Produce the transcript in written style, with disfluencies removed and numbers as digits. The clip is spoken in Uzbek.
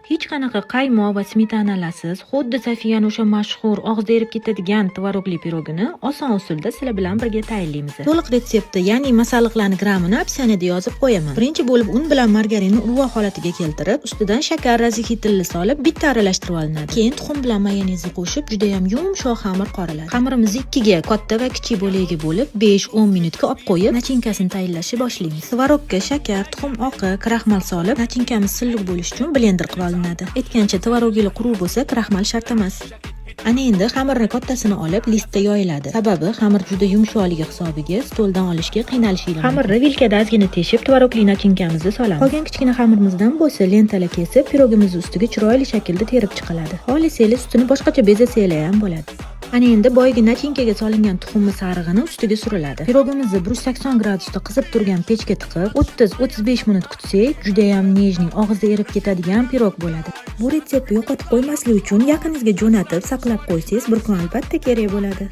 Hech qanaqa qaymoq va smetanalasiz, xuddi Safiyani o'sha mashhur og'izda erib ketadigan tvorogli pirogini oson usulda sizlar bilan birga tayyorlaymiz. To'liq retsepti, ya'ni masalliqlarning grammini opsioniyada yozib qo'yaman. Birinchi bo'lib un bilan margarinni urug'o holatiga keltirib, ustidan shakar razixitili solib bitta aralashtirib olinadi. Keyin tuxum bilan mayonezni qo'shib, juda ham yumshoq xamir qoriladi. Xamirimizni ikkiga, katta va kichik bo'lakga bo'lib, 5-10 minutga olib qo'yib, nachinkasini tayyorlashni boshlaymiz. Tvorogga shakar, tuxum oqi, kraxmal solib, nachinkamiz silliq bo'lishi uchun blender qilib aytgancha tvorogli quruq bo'lsa, kraxmal shart emas. Ana endi xamirni kattasini olib listda yoyiladi. Sababi xamir juda yumshoqligi hisobiga stoldan olishga qiynalishinglar. Xamirni vilkada ozgina teshib, tvorogli nachinkamizni solamiz. Qolgan kichkina xamirimizdan bo'lsa lentalar kesib, pirogimizni ustiga chiroyli shaklda terib chiqiladi. Xohlasangiz ustini boshqacha bezasangiz ham bo'ladi. Ana endi boyagi nachinkaga solingan tuxumni sarig'ini ustiga suriladi. Pirogimizni 180 gradusda qizib turgan pechga tiqib, 30-35 minut kutsak, juda ham nejning, og'izda erib ketadigan pirog bo'ladi. Bu retseptni yo'qotib qo'ymaslik uchun yaqiningizga jo'natib, saqlab qo'ysangiz, bir kun albatta kerak bo'ladi.